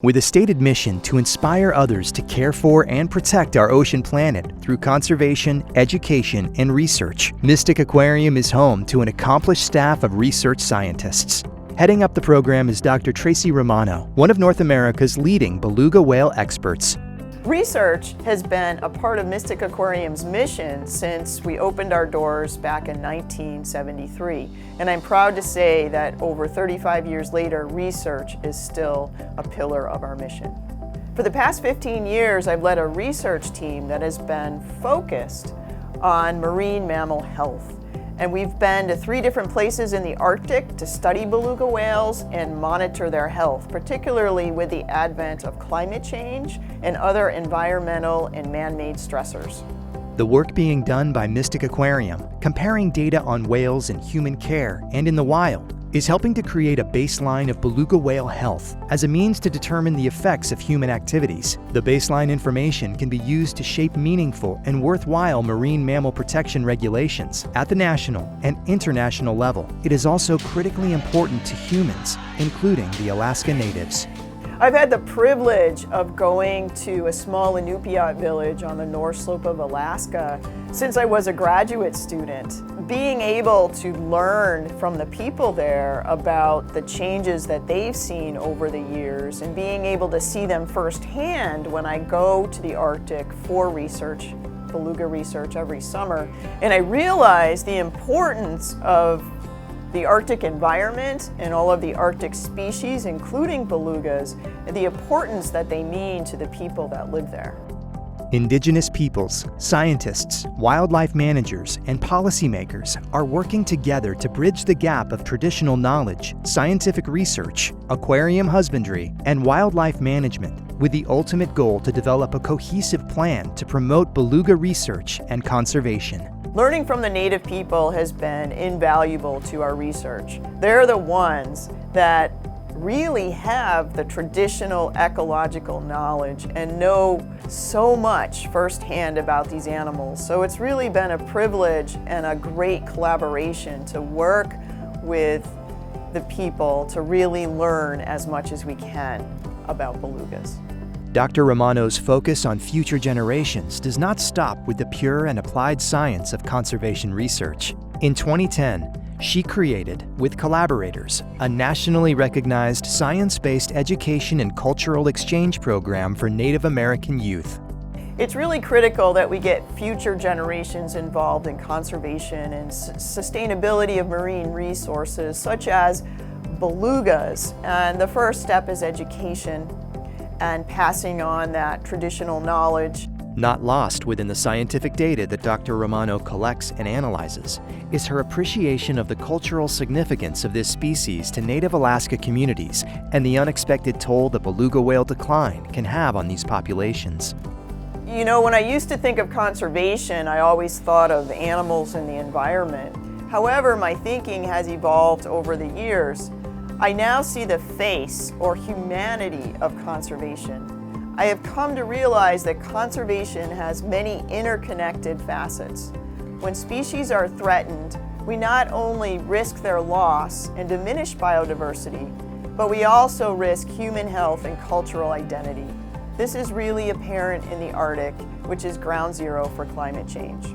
With a stated mission to inspire others to care for and protect our ocean planet through conservation, education, and research, Mystic Aquarium is home to an accomplished staff of research scientists. Heading up the program is Dr. Tracy Romano, one of North America's leading beluga whale experts. Research has been a part of Mystic Aquarium's mission since we opened our doors back in 1973. And I'm proud to say that over 35 years later, research is still a pillar of our mission. For the past 15 years, I've led a research team that has been focused on marine mammal health. And we've been to 3 different places in the Arctic to study beluga whales and monitor their health, particularly with the advent of climate change and other environmental and man-made stressors. The work being done by Mystic Aquarium, comparing data on whales in human care and in the wild, is helping to create a baseline of beluga whale health as a means to determine the effects of human activities. The baseline information can be used to shape meaningful and worthwhile marine mammal protection regulations at the national and international level. It is also critically important to humans, including the Alaska Natives. I've had the privilege of going to a small Inupiat village on the North Slope of Alaska since I was a graduate student. Being able to learn from the people there about the changes that they've seen over the years and being able to see them firsthand when I go to the Arctic for research, beluga research every summer, and I realize the importance of the Arctic environment and all of the Arctic species, including belugas, and the importance that they mean to the people that live there. Indigenous peoples, scientists, wildlife managers, and policymakers are working together to bridge the gap of traditional knowledge, scientific research, aquarium husbandry, and wildlife management, with the ultimate goal to develop a cohesive plan to promote beluga research and conservation. Learning from the native people has been invaluable to our research. They're the ones that really have the traditional ecological knowledge and know so much firsthand about these animals. So it's really been a privilege and a great collaboration to work with the people to really learn as much as we can about belugas. Dr. Romano's focus on future generations does not stop with the pure and applied science of conservation research. In 2010, she created, with collaborators, a nationally recognized science-based education and cultural exchange program for Native American youth. It's really critical that we get future generations involved in conservation and sustainability of marine resources, such as belugas. And the first step is education and passing on that traditional knowledge. Not lost within the scientific data that Dr. Romano collects and analyzes is her appreciation of the cultural significance of this species to Native Alaska communities and the unexpected toll the beluga whale decline can have on these populations. You know, when I used to think of conservation, I always thought of animals and the environment. However, my thinking has evolved over the years. I now see the face or humanity of conservation. I have come to realize that conservation has many interconnected facets. When species are threatened, we not only risk their loss and diminish biodiversity, but we also risk human health and cultural identity. This is really apparent in the Arctic, which is ground zero for climate change.